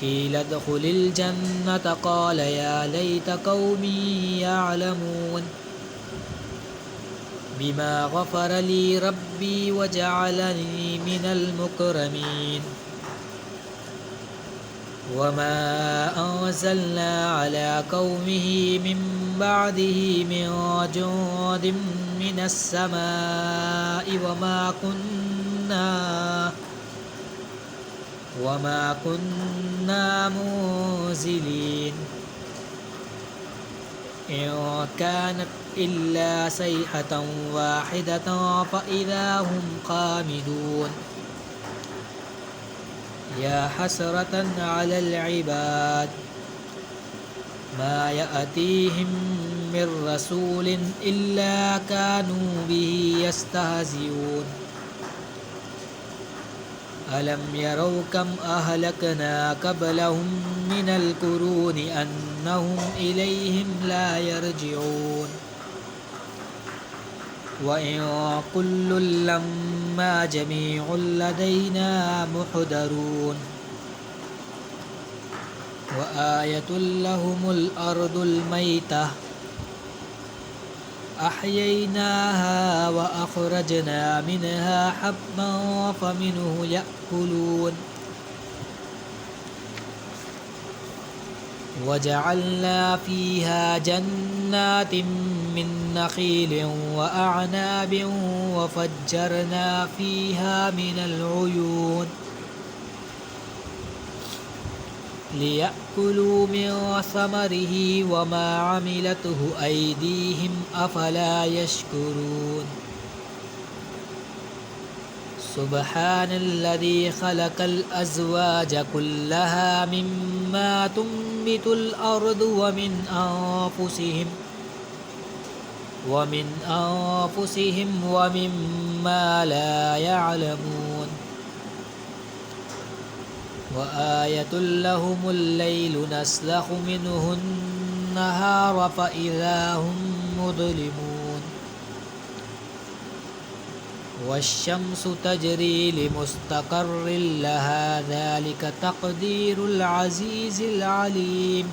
قيل ادخل الجنة قال يا ليت قومي يعلمون بما غفر لي ربي وجعلني من المكرمين وما أنزلنا على قومه من بعده من جند من السماء وما كنا منزلين إن كانت إلا صيحة واحدة فإذا هم خامدون يا حسرة على العباد ما يأتيهم من رسول إلا كانوا به يستهزئون ألم يروا كم أهلكنا قبلهم من القرون أنهم إليهم لا يرجعون وإن كل لما جميع لدينا محضرون وآية لهم الأرض الميتة أحييناها وأخرجنا منها حبا فمنه يأكلون وجعلنا فيها جنات من نخيل وأعناب وفجرنا فيها من العيون ليأكلوا من ثمره وما عملته أيديهم أفلا يشكرون سبحان الذي خلق الأزواج كلها مما تنبت الأرض ومن أنفسهم ومما لا يعلمون وآية لهم الليل نسلخ منه النهار فإذا هم مظلمون والشمس تجري لمستقر لها ذلك تقدير العزيز العليم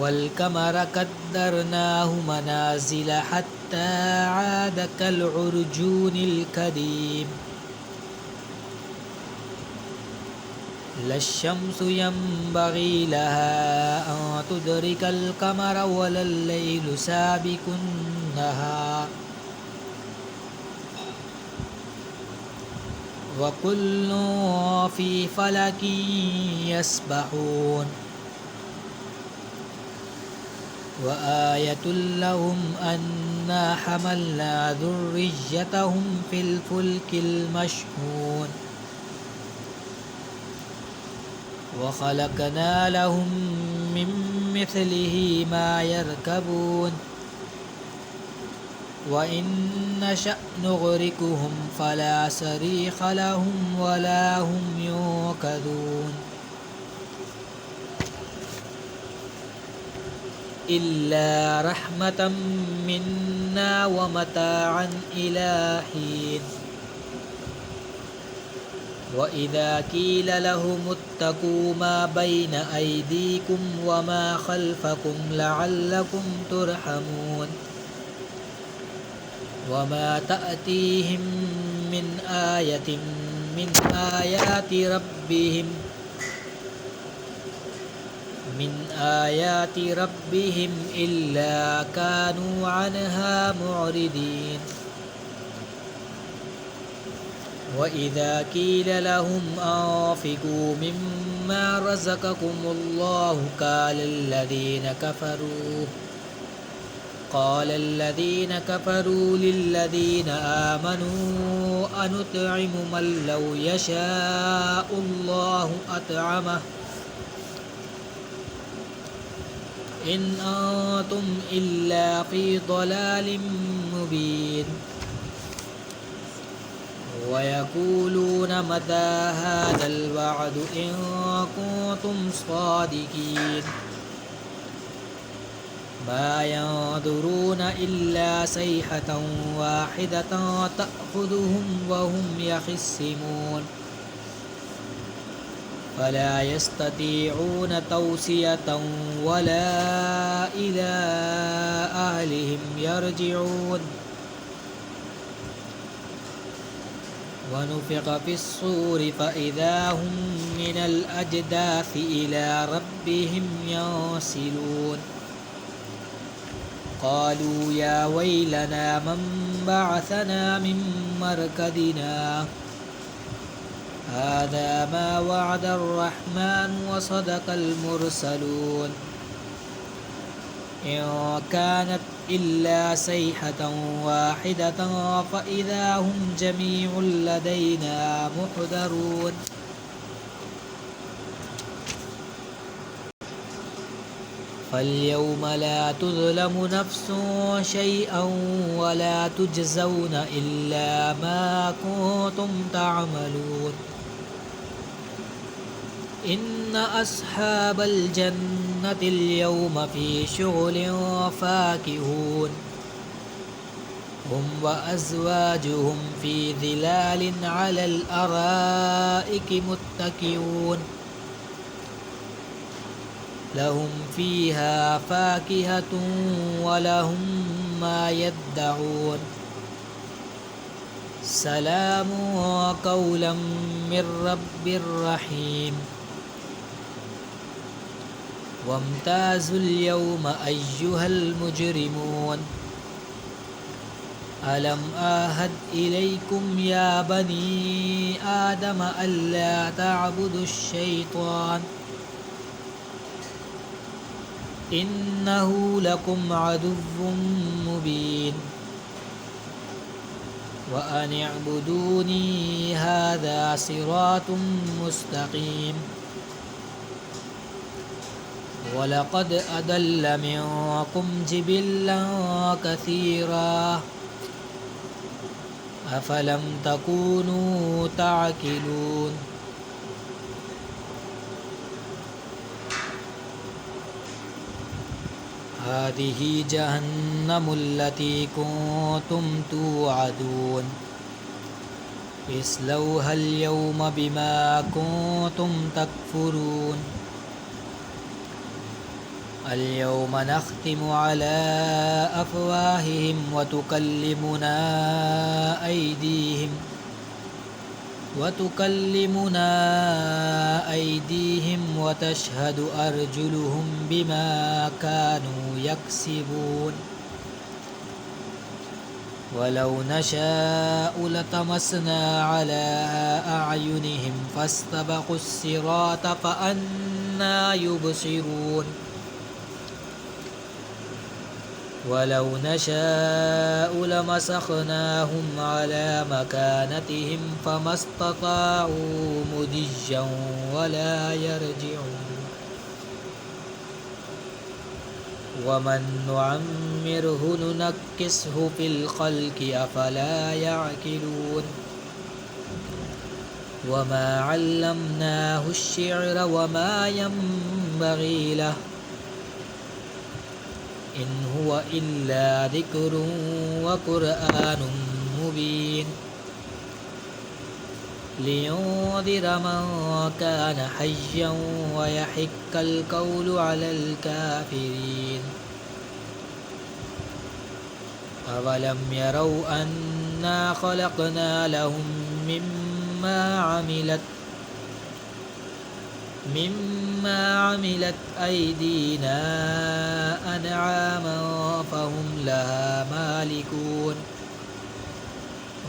والقمر قدرناه منازل حتى عاد كالعرجون القديم لا الشمس ينبغي لها أن تدرك القمر ولا الليل سابق النهار وكل في فلك يسبحون وآية لهم أنا حملنا ذريتهم في الفلك المشحون وخلقنا لهم من مثله ما يركبون وإن نشأ نغرقهم فلا صريخ لهم ولا هم ينقذون إلا رحمة منا ومتاعا إلى حين وإذا قيل لهم اتقوا ما بين أيديكم وما خلفكم لعلكم ترحمون وما تأتيهم من آية من آيات ربهم إلا كانوا عنها معرضين وإذا قيل لهم أنفقوا مما رزقكم الله قال الذين كفروا للذين آمنوا أنطعم من لو يشاء الله أطعمه إن أنتم إلا في ضلال مبين ويقولون متى هذا الوعد إن كنتم صادقين ما ينظرون إلا صيحة واحدة تأخذهم وهم يخصمون فلا يستطيعون توصية ولا إلى أهلهم يرجعون ونفخ في الصور فإذا هم من الأجداث إلى ربهم ينسلون قالوا يا ويلنا من بعثنا من مركدنا هذا ما وعد الرحمن وصدق المرسلون إن كانت إلا صيحة واحدة فإذا هم جميع لدينا محضرون فاليوم لا تظلم نفس شيئا ولا تجزون إلا ما كنتم تعملون إن أصحاب الجنة اليوم في شغل فاكهون هم وأزواجهم في ظلال على الأرائك متكئون لهم فيها فاكهة ولهم ما يدعون سلام قولا من رب رحيم وامتازوا اليوم أيها المجرمون ألم آهد إليكم يا بني آدم ألا تعبدوا الشيطان إنه لكم عدو مبين وأن اعبدوني هذا صراط مستقيم ولقد أضل منكم جبلا كثيرا أفلم تكونوا تعقلون هذه جهنم التي كنتم توعدون اصلوها اليوم بما كنتم تكفرون اليوم نختم على أفواههم وتكلمنا أيديهم وتشهد أرجلهم بما كانوا يكسبون ولو نشاء لطمسنا على أعينهم فاستبقوا الصراط فأنى يبصرون ولو نشاء لمسخناهم على مكانتهم فما استطاعوا مضيا ولا يرجعون ومن نعمره ننكسه في الخلق أفلا يعقلون وما علمناه الشعر وما ينبغي له إن هو إلا ذكر وقرآن مبين لينذر من كان حيا ويحق القول على الكافرين أولم يروا أنا خلقنا لهم مما عملت أيدينا أنعاما فهم لها مالكون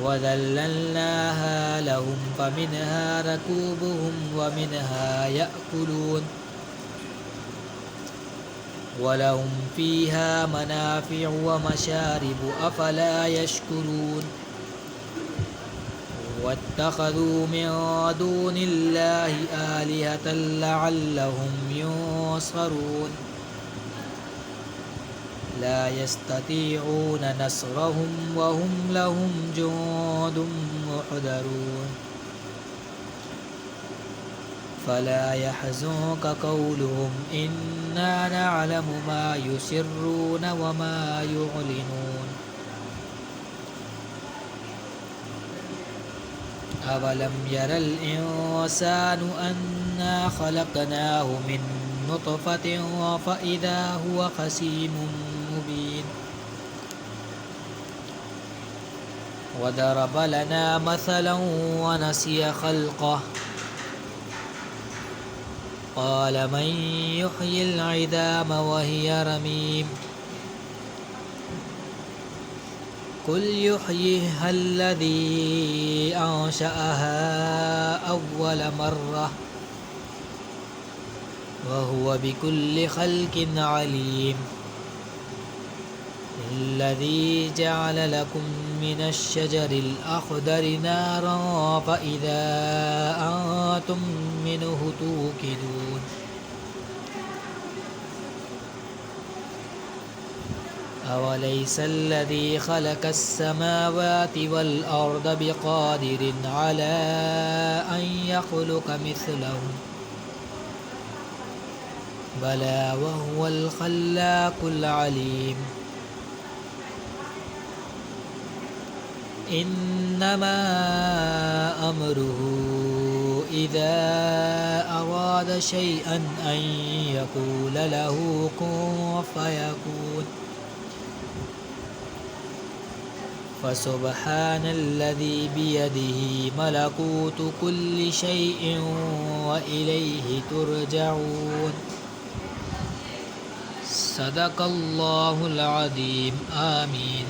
وذللناها لهم فمنها ركوبهم ومنها يأكلون ولهم فيها منافع ومشارب أفلا يشكرون واتخذوا من دون الله آلهة لعلهم ينصرون لا يستطيعون نصرهم وهم لهم جند محضرون فلا يحزنك قولهم إنا نعلم ما يسرون وما يعلنون أولم ير الإنسان أن إنا خلقناه من نطفة فإذا هو خصيم مبين وضرب لنا مثلا ونسي خلقه قال من يحيي العظام وهي رميم قل يحييها الذي أنشأها أول مرة وهو بكل خلق عليم الذي جعل لكم من الشجر الأخضر نارا فإذا أنتم منه توقدون أوليس الذي خلق السماوات والأرض بقادر على أن يخلق مثلهم بلى وهو الخلاق العليم إنما أمره إذا أراد شيئا أن يقول له كن فيكون فسبحان الذي بيده ملكوت كل شيء وإليه ترجعون صدق الله العظيم آمين.